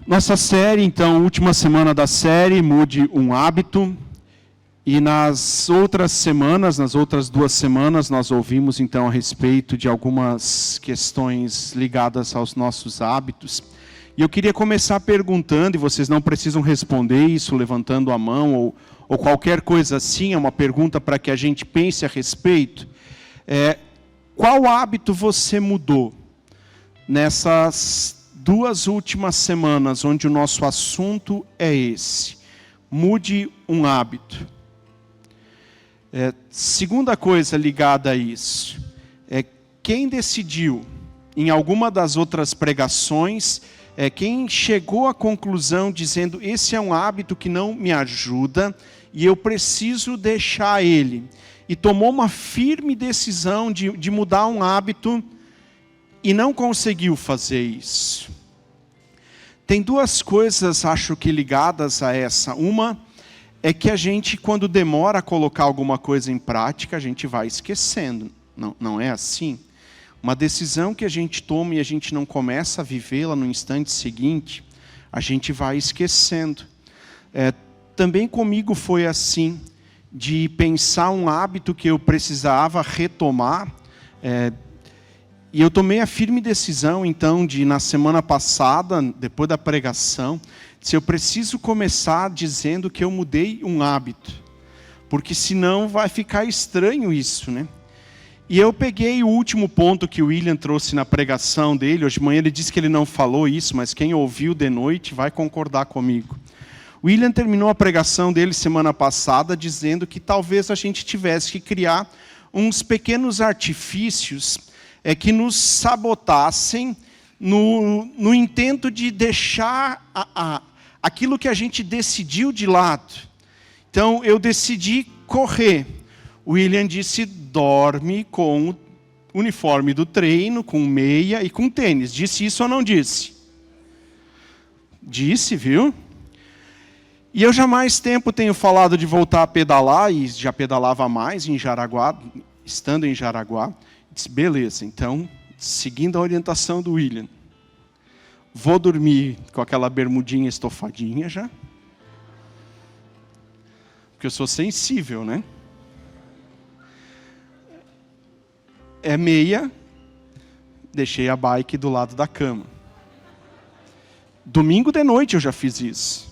Nossa série, então, última semana da série, Mude um Hábito. E nas outras semanas, nas outras 2 semanas, nós ouvimos, então, a respeito de algumas questões ligadas aos nossos hábitos. E eu queria começar perguntando, e vocês não precisam responder isso levantando a mão ou qualquer coisa assim, é uma pergunta para que a gente pense a respeito. Qual hábito você mudou nessas 2 últimas semanas, onde o nosso assunto é esse? Mude um hábito. Segunda coisa ligada a isso, quem decidiu, em alguma das outras pregações, quem chegou à conclusão dizendo, esse é um hábito que não me ajuda e eu preciso deixar ele. E tomou uma firme decisão de mudar um hábito e não conseguiu fazer isso. Tem 2 coisas, acho que ligadas a essa. Uma é que a gente, quando demora a colocar alguma coisa em prática, a gente vai esquecendo. Não é assim? Uma decisão que a gente toma e a gente não começa a vivê-la no instante seguinte, a gente vai esquecendo. Também comigo foi assim, de pensar um hábito que eu precisava retomar. E eu tomei a firme decisão, então, de na semana passada, depois da pregação, se eu preciso começar dizendo que eu mudei um hábito, porque senão vai ficar estranho isso, né? E eu peguei o último ponto que o William trouxe na pregação dele. Hoje de manhã ele disse que ele não falou isso, mas quem ouviu de noite vai concordar comigo. O William terminou a pregação dele semana passada dizendo que talvez a gente tivesse que criar uns pequenos artifícios que nos sabotassem no intento de deixar aquilo que a gente decidiu de lado. Então, eu decidi correr. O William disse, dorme com o uniforme do treino, com meia e com tênis. Disse isso ou não disse? Disse, viu? E eu já há mais tempo tenho falado de voltar a pedalar, e já pedalava mais em Jaraguá, estando em Jaraguá. Disse, beleza, então, seguindo a orientação do William, vou dormir com aquela bermudinha estofadinha já. Porque eu sou sensível, né? Meia, deixei a bike do lado da cama. Domingo de noite eu já fiz isso.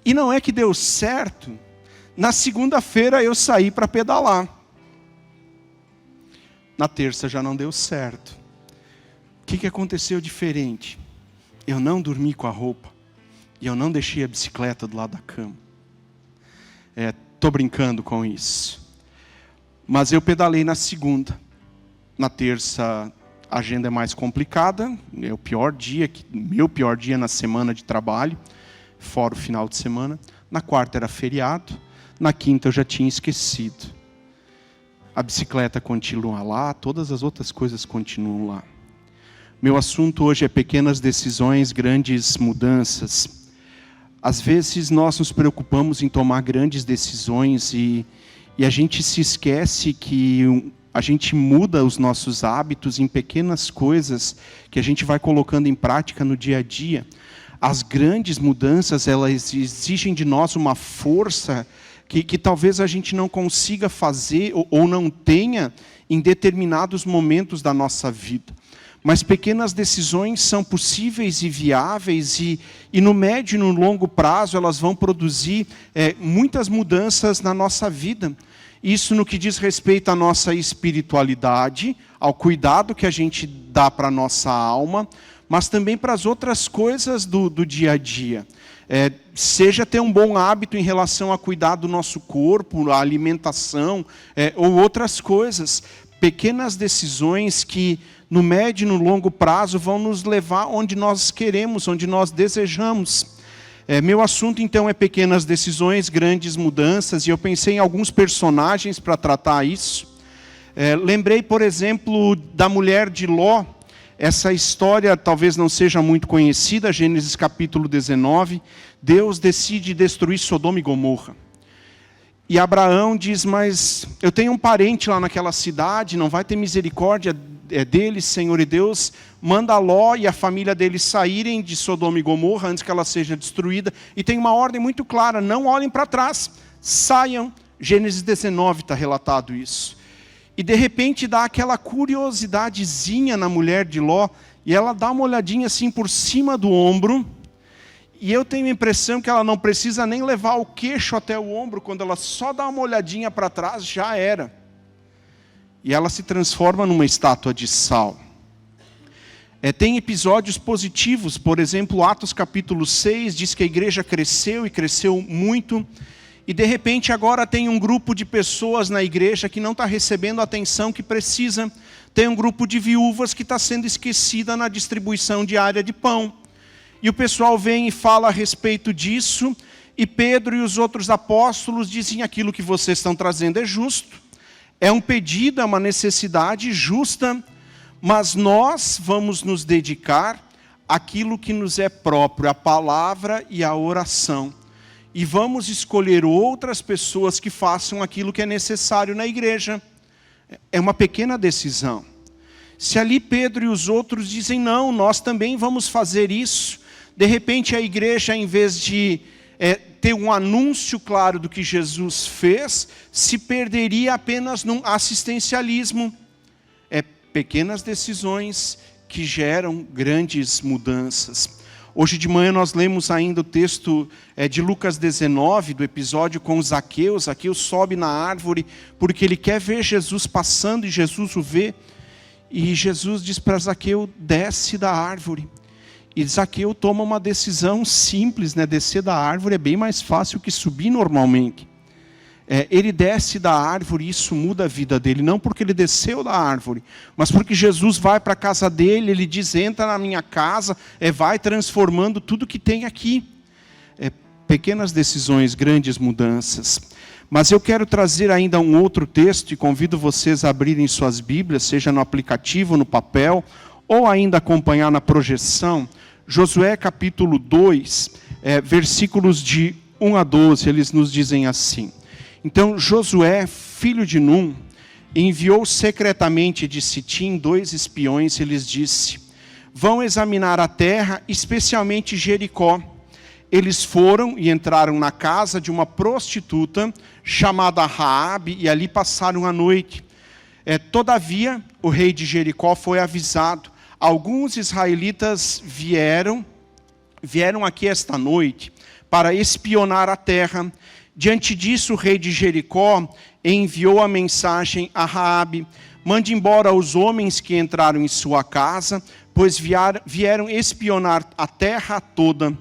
E não é que deu certo. Na segunda-feira eu saí para pedalar. Na terça já não deu certo. O que aconteceu diferente? Eu não dormi com a roupa. E eu não deixei a bicicleta do lado da cama. Estou brincando com isso. Mas eu pedalei na segunda. Na terça a agenda é mais complicada. É o pior dia, meu pior dia na semana de trabalho. Fora o final de semana. Na quarta era feriado. Na quinta eu já tinha esquecido. A bicicleta continua lá, todas as outras coisas continuam lá. Meu assunto hoje é pequenas decisões, grandes mudanças. Às vezes nós nos preocupamos em tomar grandes decisões e a gente se esquece que a gente muda os nossos hábitos em pequenas coisas que a gente vai colocando em prática no dia a dia. As grandes mudanças, elas exigem de nós uma força que talvez a gente não consiga fazer ou não tenha em determinados momentos da nossa vida. Mas pequenas decisões são possíveis e viáveis e no médio e no longo prazo elas vão produzir muitas mudanças na nossa vida. Isso no que diz respeito à nossa espiritualidade, ao cuidado que a gente dá para a nossa alma, mas também para as outras coisas do dia a dia. Seja ter um bom hábito em relação a cuidar do nosso corpo, a alimentação, ou outras coisas. Pequenas decisões que no médio e no longo prazo vão nos levar onde nós queremos, onde nós desejamos. Meu assunto então é pequenas decisões, grandes mudanças, e eu pensei em alguns personagens para tratar isso. Lembrei, por exemplo, da mulher de Ló. Essa história talvez não seja muito conhecida, Gênesis capítulo 19. Deus decide destruir Sodoma e Gomorra. E Abraão diz, mas eu tenho um parente lá naquela cidade, não vai ter misericórdia deles, Senhor, e Deus manda Ló e a família deles saírem de Sodoma e Gomorra antes que ela seja destruída. E tem uma ordem muito clara, não olhem para trás, saiam. Gênesis 19 está relatado isso. E de repente dá aquela curiosidadezinha na mulher de Ló, e ela dá uma olhadinha assim por cima do ombro, e eu tenho a impressão que ela não precisa nem levar o queixo até o ombro, quando ela só dá uma olhadinha para trás, já era. E ela se transforma numa estátua de sal. Tem episódios positivos, por exemplo, Atos capítulo 6, diz que a igreja cresceu e cresceu muito, e de repente agora tem um grupo de pessoas na igreja que não está recebendo a atenção que precisa. Tem um grupo de viúvas que está sendo esquecida na distribuição diária de pão. E o pessoal vem e fala a respeito disso, e Pedro e os outros apóstolos dizem: aquilo que vocês estão trazendo é justo, é um pedido, é uma necessidade justa, mas nós vamos nos dedicar àquilo que nos é próprio, a palavra e a oração. E vamos escolher outras pessoas que façam aquilo que é necessário na igreja. É uma pequena decisão. Se ali Pedro e os outros dizem: não, nós também vamos fazer isso, de repente a igreja, em vez de ter um anúncio claro do que Jesus fez, se perderia apenas num assistencialismo. Pequenas decisões que geram grandes mudanças. Hoje de manhã nós lemos ainda o texto de Lucas 19, do episódio com Zaqueu. Zaqueu sobe na árvore porque ele quer ver Jesus passando, e Jesus o vê. E Jesus diz para Zaqueu: desce da árvore. E Zaqueu toma uma decisão simples, descer da árvore é bem mais fácil que subir normalmente. Ele desce da árvore e isso muda a vida dele, não porque ele desceu da árvore, mas porque Jesus vai para a casa dele, ele diz: entra na minha casa, vai transformando tudo que tem aqui. Pequenas decisões, grandes mudanças. Mas eu quero trazer ainda um outro texto, e convido vocês a abrirem suas Bíblias, seja no aplicativo, no papel, ou ainda acompanhar na projeção. Josué capítulo 2, versículos de 1 a 12, eles nos dizem assim: então Josué, filho de Num, enviou secretamente de Sitim 2 espiões e lhes disse: vão examinar a terra, especialmente Jericó. Eles foram e entraram na casa de uma prostituta chamada Raabe, e ali passaram a noite. Todavia, o rei de Jericó foi avisado: alguns israelitas vieram aqui esta noite para espionar a terra. Diante disso, o rei de Jericó enviou a mensagem a Raabe: mande embora os homens que entraram em sua casa, pois vieram espionar a terra toda.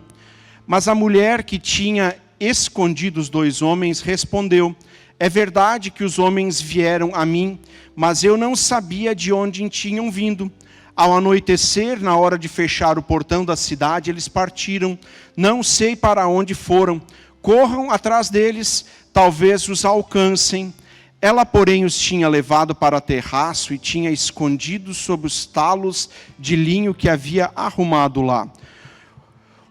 Mas a mulher que tinha escondido os 2 homens respondeu: é verdade que os homens vieram a mim, mas eu não sabia de onde tinham vindo. Ao anoitecer, na hora de fechar o portão da cidade, eles partiram. Não sei para onde foram. Corram atrás deles, talvez os alcancem. Ela, porém, os tinha levado para o terraço e tinha escondido sob os talos de linho que havia arrumado lá.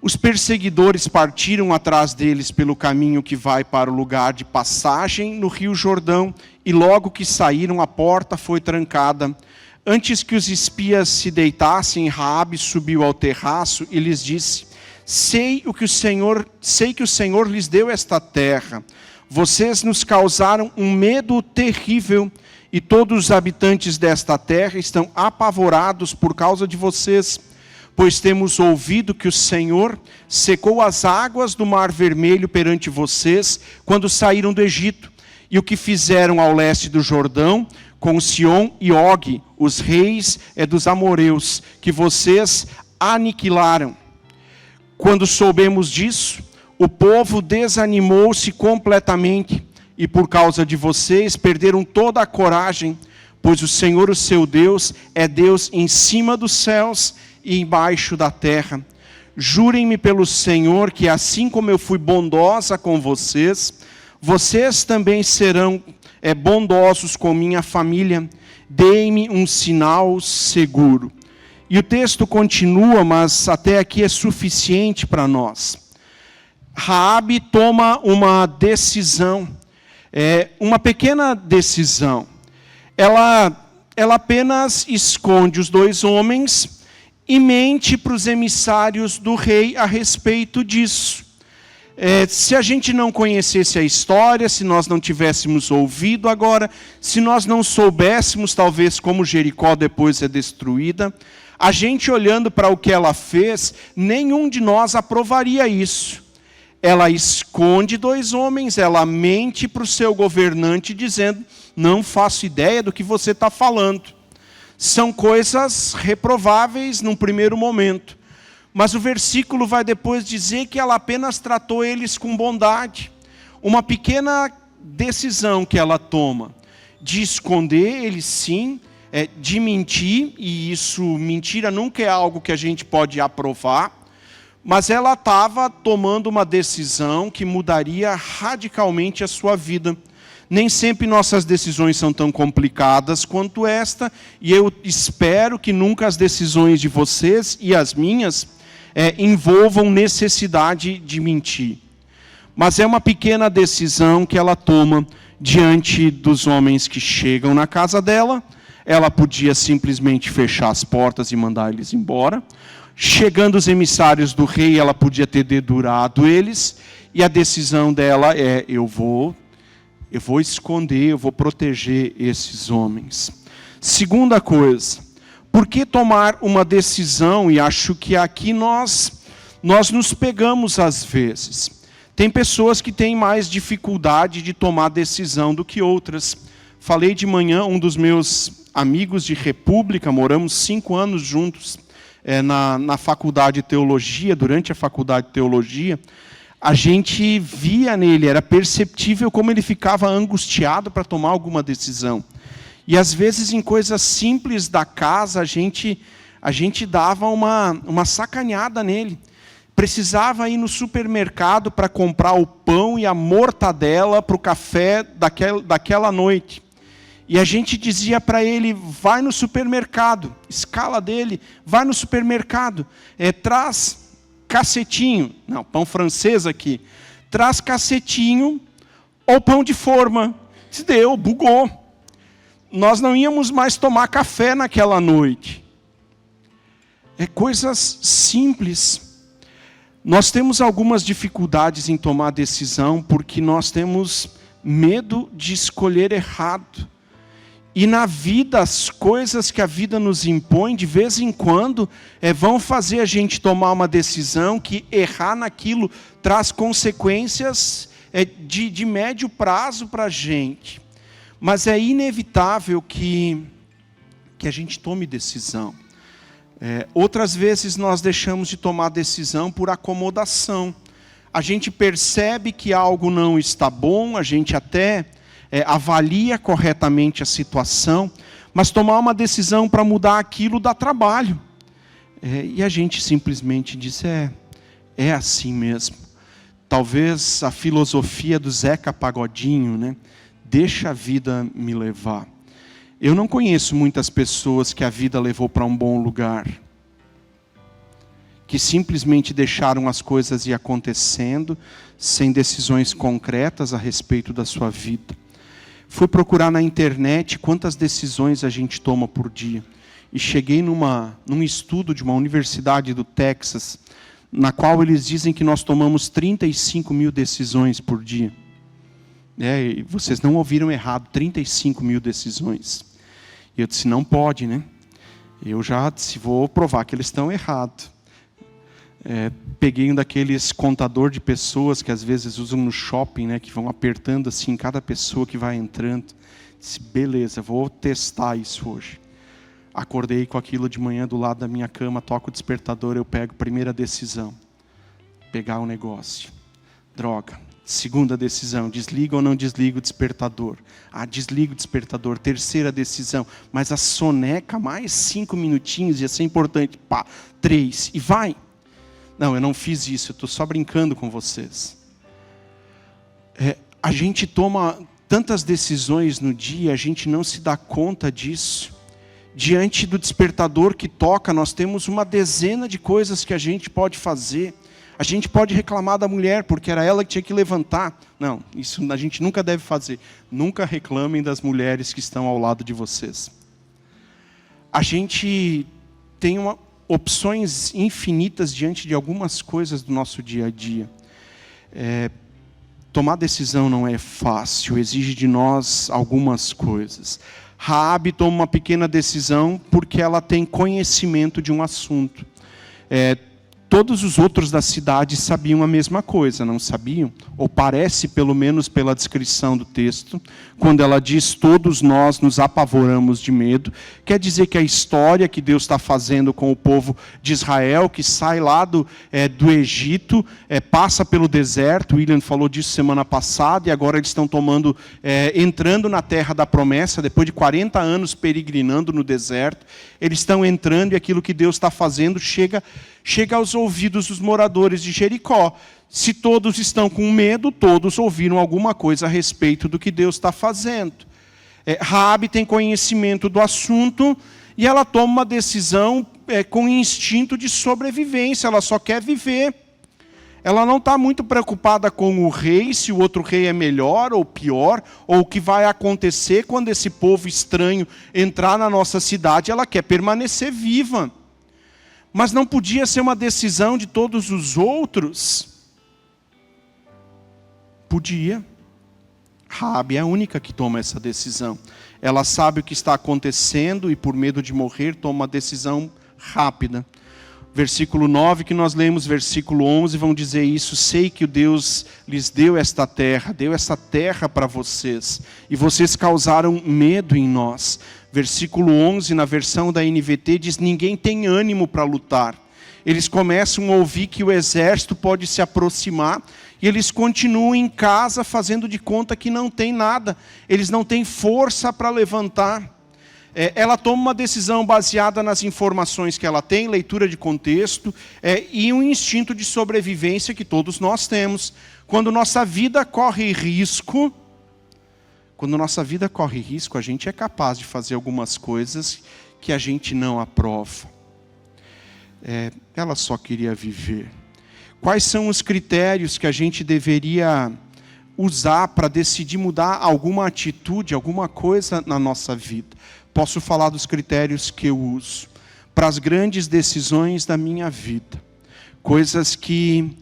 Os perseguidores partiram atrás deles pelo caminho que vai para o lugar de passagem no rio Jordão, e logo que saíram, a porta foi trancada. Antes que os espias se deitassem, Raabe subiu ao terraço e lhes disse: sei que o Senhor lhes deu esta terra. Vocês nos causaram um medo terrível, e todos os habitantes desta terra estão apavorados por causa de vocês. Pois temos ouvido que o Senhor secou as águas do Mar Vermelho perante vocês, quando saíram do Egito, e o que fizeram ao leste do Jordão, com Sion e Og, os reis dos amoreus, que vocês aniquilaram. Quando soubemos disso, o povo desanimou-se completamente, e por causa de vocês perderam toda a coragem, pois o Senhor, o seu Deus, é Deus em cima dos céus e embaixo da terra. Jurem-me pelo Senhor que, assim como eu fui bondosa com vocês, vocês também serão bondosos com minha família. Deem-me um sinal seguro. E o texto continua, mas até aqui é suficiente para nós. Raabe toma uma decisão, uma pequena decisão. Ela ela apenas esconde os 2 homens e mente para os emissários do rei a respeito disso. Se a gente não conhecesse a história, se nós não tivéssemos ouvido agora, se nós não soubéssemos talvez como Jericó depois é destruída, a gente olhando para o que ela fez, nenhum de nós aprovaria isso. Ela esconde 2 homens, ela mente para o seu governante dizendo, não faço ideia do que você está falando. São coisas reprováveis num primeiro momento. Mas o versículo vai depois dizer que ela apenas tratou eles com bondade. Uma pequena decisão que ela toma, de esconder eles sim, de mentir, e isso, mentira nunca é algo que a gente pode aprovar, mas ela estava tomando uma decisão que mudaria radicalmente a sua vida. Nem sempre nossas decisões são tão complicadas quanto esta, e eu espero que nunca as decisões de vocês e as minhas envolvam necessidade de mentir. Mas é uma pequena decisão que ela toma diante dos homens que chegam na casa dela. Ela podia simplesmente fechar as portas e mandar eles embora. Chegando os emissários do rei, ela podia ter dedurado eles. E a decisão dela é, eu vou esconder, eu vou proteger esses homens. Segunda coisa, por que tomar uma decisão? E acho que aqui nós nos pegamos às vezes. Tem pessoas que têm mais dificuldade de tomar decisão do que outras. Falei de manhã, um dos meus amigos de República, moramos 5 anos juntos na faculdade de teologia, durante a faculdade de teologia, a gente via nele, era perceptível como ele ficava angustiado para tomar alguma decisão. E às vezes em coisas simples da casa, a gente dava uma sacaneada nele. Precisava ir no supermercado para comprar o pão e a mortadela para o café daquela noite. E a gente dizia para ele, vai no supermercado, escala dele, vai no supermercado, traz cacetinho, não, pão francês aqui, traz cacetinho ou pão de forma. Se deu, bugou. Nós não íamos mais tomar café naquela noite. Coisas simples. Nós temos algumas dificuldades em tomar decisão porque nós temos medo de escolher errado. E na vida, as coisas que a vida nos impõe, de vez em quando, vão fazer a gente tomar uma decisão que errar naquilo traz consequências de médio prazo para a gente. Mas é inevitável que a gente tome decisão. Outras vezes nós deixamos de tomar decisão por acomodação. A gente percebe que algo não está bom, a gente até avalia corretamente a situação, mas tomar uma decisão para mudar aquilo dá trabalho. E a gente simplesmente diz, é assim mesmo. Talvez a filosofia do Zeca Pagodinho, né? Deixa a vida me levar. Eu não conheço muitas pessoas que a vida levou para um bom lugar, que simplesmente deixaram as coisas ir acontecendo, sem decisões concretas a respeito da sua vida. Fui procurar na internet quantas decisões a gente toma por dia. E cheguei num estudo de uma universidade do Texas, na qual eles dizem que nós tomamos 35 mil decisões por dia. E vocês não ouviram errado, 35 mil decisões. E eu disse, não pode, né? Eu já disse, vou provar que eles estão errados. Peguei um daqueles contador de pessoas que às vezes usam no shopping, né, que vão apertando assim cada pessoa que vai entrando. Disse, beleza, vou testar isso hoje. Acordei com aquilo de manhã do lado da minha cama, toco o despertador, eu pego primeira decisão. Pegar o negócio. Droga. Segunda decisão, desliga ou não desliga o despertador? Desliga o despertador. Terceira decisão, mas a soneca, mais 5 minutinhos, ia ser importante. 3, e vai. Não, eu não fiz isso, eu estou só brincando com vocês. A gente toma tantas decisões no dia, a gente não se dá conta disso. Diante do despertador que toca, nós temos uma dezena de coisas que a gente pode fazer. A gente pode reclamar da mulher, porque era ela que tinha que levantar. Não, isso a gente nunca deve fazer. Nunca reclamem das mulheres que estão ao lado de vocês. a gente tem opções infinitas diante de algumas coisas do nosso dia a dia. Tomar decisão não é fácil, exige de nós algumas coisas. Raabe toma uma pequena decisão porque ela tem conhecimento de um assunto. Todos os outros da cidade sabiam a mesma coisa, não sabiam? Ou parece, pelo menos pela descrição do texto, quando ela diz, todos nós nos apavoramos de medo, quer dizer que a história que Deus está fazendo com o povo de Israel, que sai lá do Egito, passa pelo deserto, o William falou disso semana passada, e agora eles estão entrando na terra da promessa, depois de 40 anos peregrinando no deserto, eles estão entrando e aquilo que Deus está fazendo chega aos ouvidos dos moradores de Jericó. Se todos estão com medo, todos ouviram alguma coisa a respeito do que Deus está fazendo. Raabe tem conhecimento do assunto e ela toma uma decisão com instinto de sobrevivência, ela só quer viver. Ela não está muito preocupada com o rei, se o outro rei é melhor ou pior, ou o que vai acontecer quando esse povo estranho entrar na nossa cidade. Ela quer permanecer viva. Mas não podia ser uma decisão de todos os outros? Podia. Raabe é a única que toma essa decisão. Ela sabe o que está acontecendo e por medo de morrer toma uma decisão rápida. Versículo 9 que nós lemos, versículo 11, vão dizer isso. Sei que o Deus lhes deu essa terra para vocês. E vocês causaram medo em nós. Versículo 11, na versão da NVT, diz, ninguém tem ânimo para lutar. Eles começam a ouvir que o exército pode se aproximar e eles continuam em casa fazendo de conta que não tem nada. Eles não têm força para levantar. Ela toma uma decisão baseada nas informações que ela tem, leitura de contexto, e um instinto de sobrevivência que todos nós temos. Quando nossa vida corre risco, a gente é capaz de fazer algumas coisas que a gente não aprova. Ela só queria viver. Quais são os critérios que a gente deveria usar para decidir mudar alguma atitude, alguma coisa na nossa vida? Posso falar dos critérios que eu uso para as grandes decisões da minha vida. Coisas que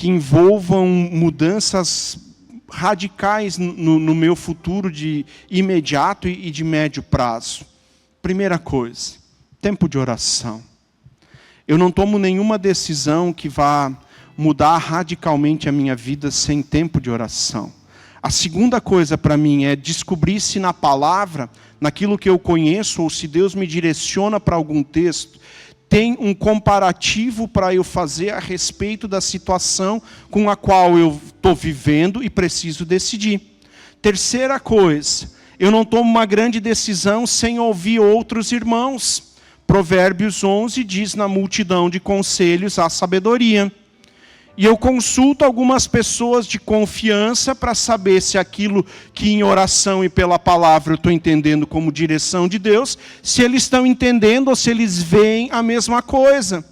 envolvam mudanças radicais no meu futuro de imediato e de médio prazo. Primeira coisa, tempo de oração. Eu não tomo nenhuma decisão que vá mudar radicalmente a minha vida sem tempo de oração. A segunda coisa para mim é descobrir se na palavra, naquilo que eu conheço, ou se Deus me direciona para algum texto, tem um comparativo para eu fazer a respeito da situação com a qual eu estou vivendo e preciso decidir. Terceira coisa, eu não tomo uma grande decisão sem ouvir outros irmãos. Provérbios 11 diz, na multidão de conselhos há sabedoria. E eu consulto algumas pessoas de confiança para saber se aquilo que em oração e pela palavra eu estou entendendo como direção de Deus, se eles estão entendendo ou se eles veem a mesma coisa.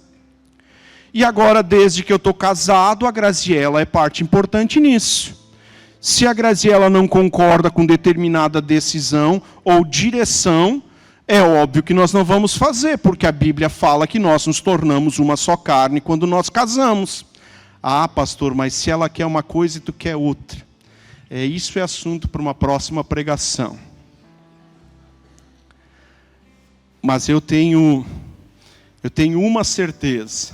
E agora, desde que eu estou casado, a Graziela é parte importante nisso. Se a Graziela não concorda com determinada decisão ou direção, é óbvio que nós não vamos fazer, porque a Bíblia fala que nós nos tornamos uma só carne quando nós casamos. Ah, pastor, mas se ela quer uma coisa e tu quer outra. Isso é assunto para uma próxima pregação. Mas eu tenho uma certeza,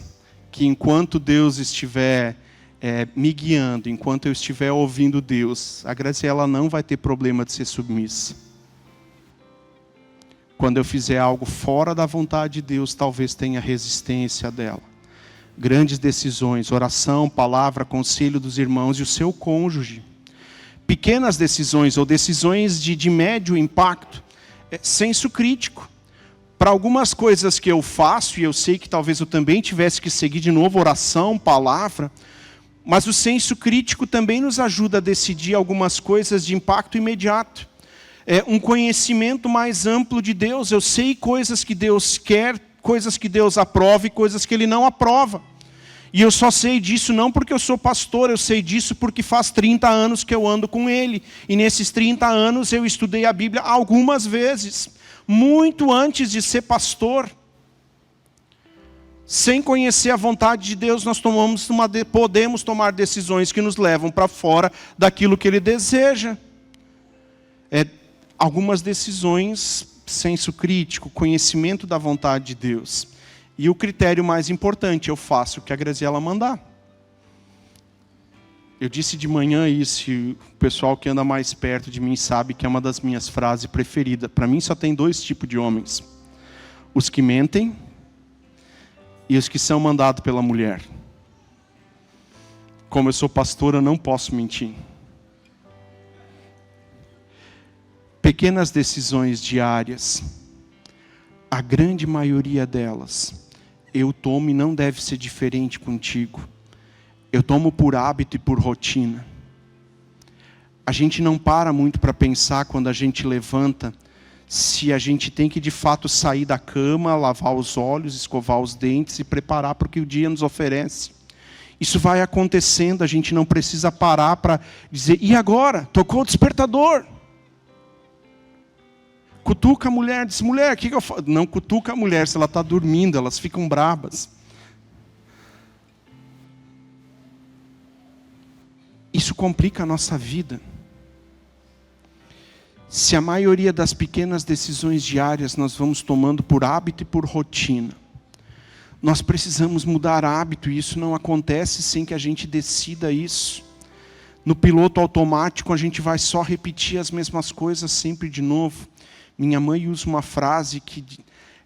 que enquanto Deus estiver me guiando, enquanto eu estiver ouvindo Deus, a Graziela não vai ter problema de ser submissa. Quando eu fizer algo fora da vontade de Deus, talvez tenha resistência dela. Grandes decisões, oração, palavra, conselho dos irmãos e o seu cônjuge. Pequenas decisões ou decisões de médio impacto, senso crítico. Para algumas coisas que eu faço, e eu sei que talvez eu também tivesse que seguir de novo oração, palavra, mas o senso crítico também nos ajuda a decidir algumas coisas de impacto imediato. Um conhecimento mais amplo de Deus, eu sei coisas que Deus quer, coisas que Deus aprova e coisas que Ele não aprova. E eu só sei disso não porque eu sou pastor, eu sei disso porque faz 30 anos que eu ando com Ele. E nesses 30 anos eu estudei a Bíblia algumas vezes. muito antes de ser pastor. Sem conhecer a vontade de Deus, nós podemos tomar decisões que nos levam para fora daquilo que Ele deseja. Algumas decisões, senso crítico, conhecimento da vontade de Deus. E o critério mais importante, eu faço o que a Graziela mandar. Eu disse de manhã isso, e o pessoal que anda mais perto de mim sabe que é uma das minhas frases preferidas. Para mim só tem 2 tipos de homens. Os que mentem e os que são mandados pela mulher. Como eu sou pastor, eu não posso mentir. Pequenas decisões diárias, a grande maioria delas, eu tomo e não deve ser diferente contigo. Eu tomo por hábito e por rotina. A gente não para muito para pensar quando a gente levanta, se a gente tem que de fato sair da cama, lavar os olhos, escovar os dentes e preparar para o que o dia nos oferece. Isso vai acontecendo, a gente não precisa parar para dizer, e agora? Tocou o despertador. Cutuca a mulher, diz, mulher, o que eu faço? Não cutuca a mulher, se ela está dormindo, elas ficam brabas. Isso complica a nossa vida. Se a maioria das pequenas decisões diárias nós vamos tomando por hábito e por rotina, nós precisamos mudar hábito, e isso não acontece sem que a gente decida isso. No piloto automático a gente vai só repetir as mesmas coisas sempre de novo. Minha mãe usa uma frase que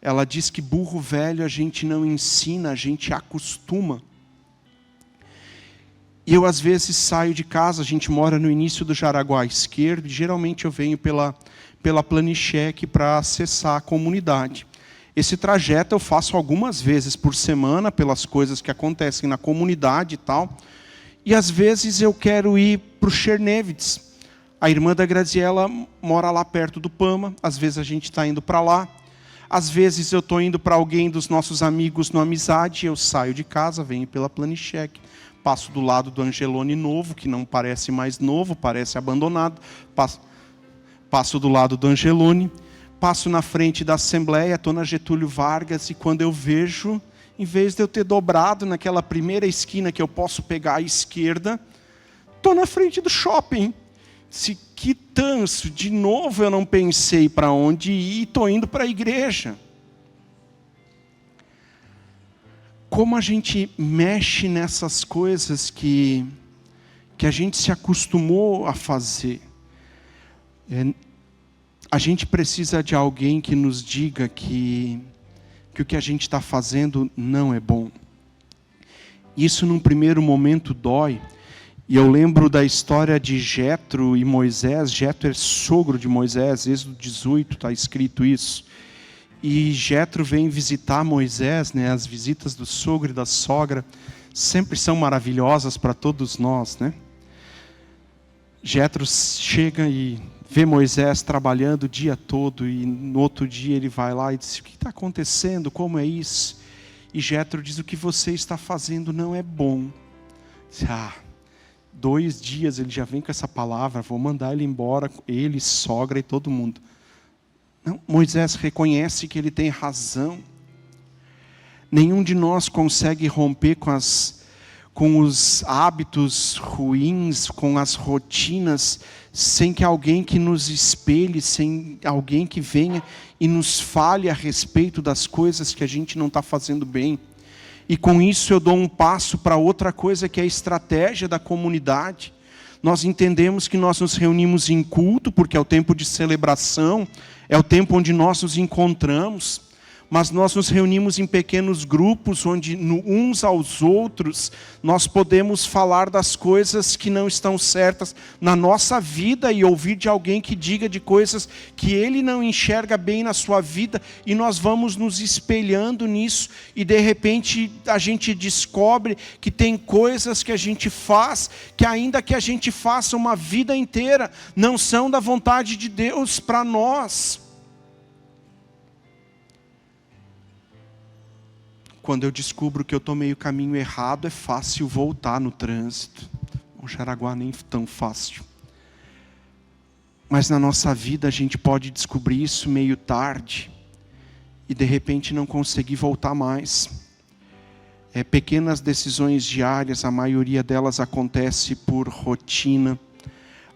ela diz que burro velho a gente não ensina, a gente acostuma. E eu às vezes saio de casa, a gente mora no início do Jaraguá esquerdo, e geralmente eu venho pela Planicheck para acessar a comunidade. Esse trajeto eu faço algumas vezes por semana, pelas coisas que acontecem na comunidade e tal. E às vezes eu quero ir para o Chernevitz. A irmã da Graziela mora lá perto do Pama, às vezes a gente está indo para lá. Às vezes eu estou indo para alguém dos nossos amigos no Amizade, eu saio de casa, venho pela Planicheck. Passo do lado do Angelone novo, que não parece mais novo, parece abandonado. Passo do lado do Angelone. Passo na frente da Assembleia, estou na Getúlio Vargas, e quando eu vejo, em vez de eu ter dobrado naquela primeira esquina que eu posso pegar à esquerda, estou na frente do shopping. Que tanso, de novo eu não pensei para onde ir, estou indo para a igreja. Como a gente mexe nessas coisas que a gente se acostumou a fazer. A gente precisa de alguém que nos diga que o que a gente está fazendo não é bom. Isso num primeiro momento dói. E eu lembro da história de Jetro e Moisés. Jetro é sogro de Moisés, Êxodo 18, está escrito isso. E Jetro vem visitar Moisés, né? As visitas do sogro e da sogra sempre são maravilhosas para todos nós, né? Jetro chega e vê Moisés trabalhando o dia todo, e no outro dia ele vai lá e diz, o que está acontecendo? Como é isso? E Jetro diz, o que você está fazendo não é bom. Diz, 2 dias ele já vem com essa palavra, vou mandar ele embora, ele, sogra e todo mundo. Não, Moisés reconhece que ele tem razão. Nenhum de nós consegue romper com os hábitos ruins, com as rotinas, sem que alguém que nos espelhe, sem alguém que venha e nos fale a respeito das coisas que a gente não está fazendo bem. E com isso eu dou um passo para outra coisa, que é a estratégia da comunidade. Nós entendemos que nós nos reunimos em culto, porque é o tempo de celebração, é o tempo onde nós nos encontramos, mas nós nos reunimos em pequenos grupos, onde uns aos outros nós podemos falar das coisas que não estão certas na nossa vida, e ouvir de alguém que diga de coisas que ele não enxerga bem na sua vida, e nós vamos nos espelhando nisso, e de repente a gente descobre que tem coisas que a gente faz, que ainda que a gente faça uma vida inteira, não são da vontade de Deus para nós. Quando eu descubro que eu tomei o caminho errado, é fácil voltar no trânsito. O Jaraguá nem tão fácil. Mas na nossa vida a gente pode descobrir isso meio tarde e de repente não conseguir voltar mais. Pequenas decisões diárias, a maioria delas acontece por rotina.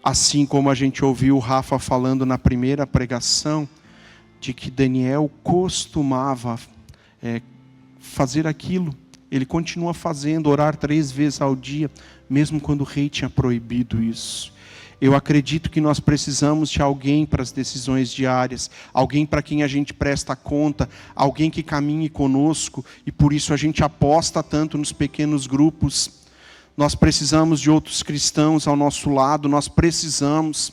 Assim como a gente ouviu o Rafa falando na primeira pregação, de que Daniel costumava fazer aquilo. Ele continua fazendo, orar 3 vezes ao dia, mesmo quando o rei tinha proibido isso. Eu acredito que nós precisamos de alguém para as decisões diárias, alguém para quem a gente presta conta, alguém que caminhe conosco, e por isso a gente aposta tanto nos pequenos grupos. Nós precisamos de outros cristãos ao nosso lado, nós precisamos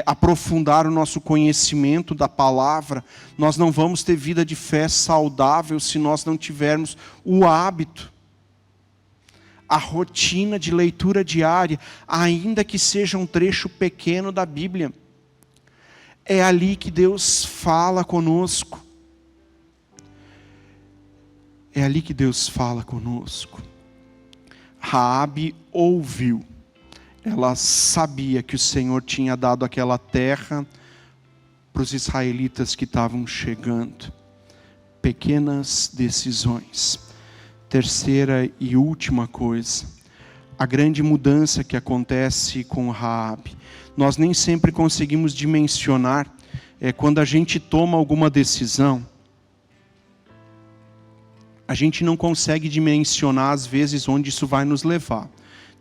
aprofundar o nosso conhecimento da palavra. Nós não vamos ter vida de fé saudável se nós não tivermos o hábito, a rotina de leitura diária, ainda que seja um trecho pequeno da Bíblia. É ali que Deus fala conosco. É ali que Deus fala conosco. Raabe ouviu. Ela sabia que o Senhor tinha dado aquela terra para os israelitas que estavam chegando. Pequenas decisões. Terceira e última coisa, a grande mudança que acontece com Raabe. Nós nem sempre conseguimos dimensionar, quando a gente toma alguma decisão, a gente não consegue dimensionar às vezes onde isso vai nos levar.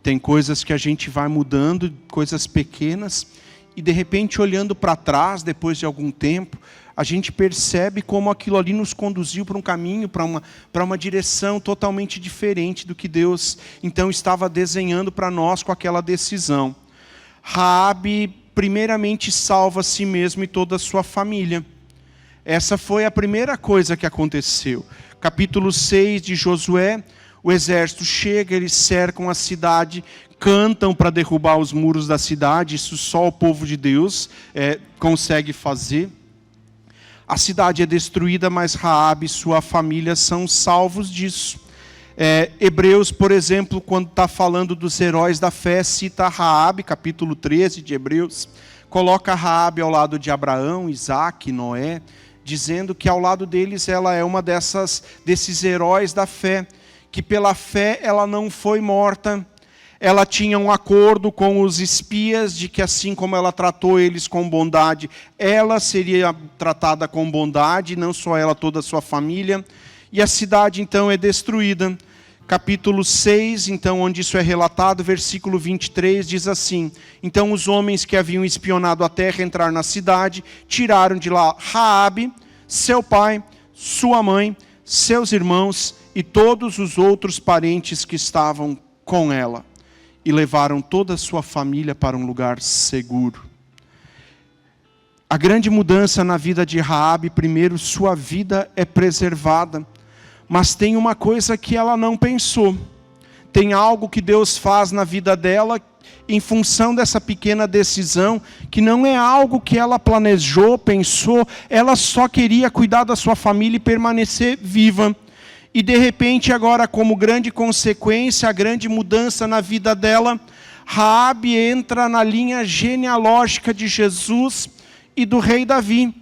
Tem coisas que a gente vai mudando, coisas pequenas, e de repente olhando para trás, depois de algum tempo, a gente percebe como aquilo ali nos conduziu para um caminho, para uma direção totalmente diferente do que Deus então estava desenhando para nós com aquela decisão. Raabe primeiramente salva a si mesmo e toda a sua família. Essa foi a primeira coisa que aconteceu. Capítulo 6 de Josué, o exército chega, eles cercam a cidade, cantam para derrubar os muros da cidade, isso só o povo de Deus consegue fazer. A cidade é destruída, mas Raabe e sua família são salvos disso. Hebreus, por exemplo, quando está falando dos heróis da fé, cita Raabe, capítulo 13 de Hebreus, coloca Raabe ao lado de Abraão, Isaac, Noé, dizendo que ao lado deles ela é uma desses heróis da fé, que pela fé ela não foi morta. Ela tinha um acordo com os espias de que assim como ela tratou eles com bondade, ela seria tratada com bondade, não só ela, toda a sua família. E a cidade então é destruída. Capítulo 6, então, onde isso é relatado, versículo 23, diz assim: então os homens que haviam espionado a terra entraram na cidade, tiraram de lá Raabe, seu pai, sua mãe, seus irmãos e todos os outros parentes que estavam com ela. E levaram toda a sua família para um lugar seguro. A grande mudança na vida de Raabe, primeiro, sua vida é preservada. Mas tem uma coisa que ela não pensou. Tem algo que Deus faz na vida dela, em função dessa pequena decisão, que não é algo que ela planejou, pensou, ela só queria cuidar da sua família e permanecer viva. E de repente agora, como grande consequência, a grande mudança na vida dela, Raabe entra na linha genealógica de Jesus e do rei Davi.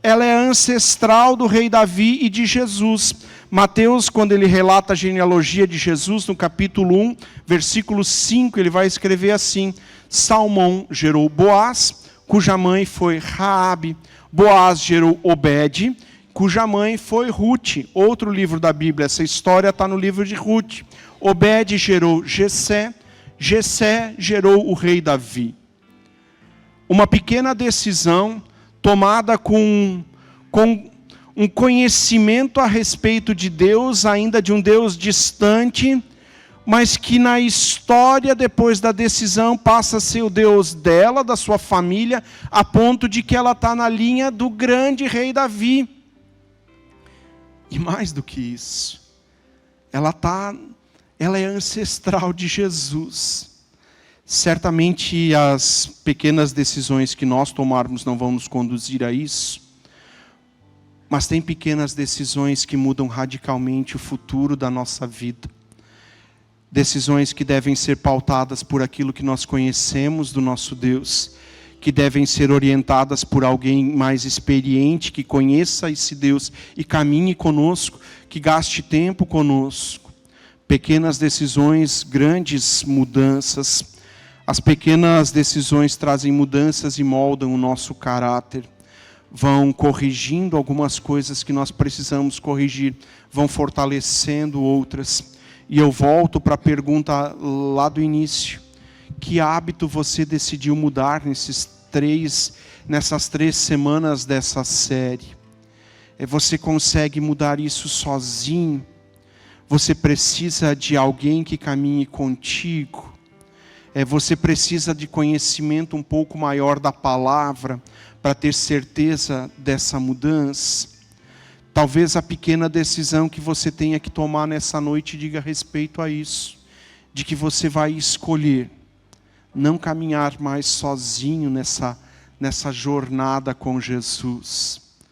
Ela é ancestral do rei Davi e de Jesus. Mateus, quando ele relata a genealogia de Jesus, no capítulo 1, versículo 5, ele vai escrever assim: Salmão gerou Boaz, cuja mãe foi Raabe. Boaz gerou Obed, cuja mãe foi Rute. Outro livro da Bíblia, essa história está no livro de Rute. Obed gerou Jessé, Jessé gerou o rei Davi. Uma pequena decisão tomada com um conhecimento a respeito de Deus, ainda de um Deus distante, mas que na história, depois da decisão, passa a ser o Deus dela, da sua família, a ponto de que ela está na linha do grande rei Davi. E mais do que isso, ela é ancestral de Jesus. Certamente as pequenas decisões que nós tomarmos não vão nos conduzir a isso, mas tem pequenas decisões que mudam radicalmente o futuro da nossa vida. Decisões que devem ser pautadas por aquilo que nós conhecemos do nosso Deus que devem ser orientadas por alguém mais experiente, que conheça esse Deus e caminhe conosco, que gaste tempo conosco. Pequenas decisões, grandes mudanças. As pequenas decisões trazem mudanças e moldam o nosso caráter. Vão corrigindo algumas coisas que nós precisamos corrigir, vão fortalecendo outras. E eu volto para a pergunta lá do início. Que hábito você decidiu mudar nessas 3 semanas dessa série? Você consegue mudar isso sozinho? Você precisa de alguém que caminhe contigo? Você precisa de conhecimento um pouco maior da palavra para ter certeza dessa mudança? Talvez a pequena decisão que você tenha que tomar nessa noite diga respeito a isso. De que você vai escolher não caminhar mais sozinho nessa jornada com Jesus.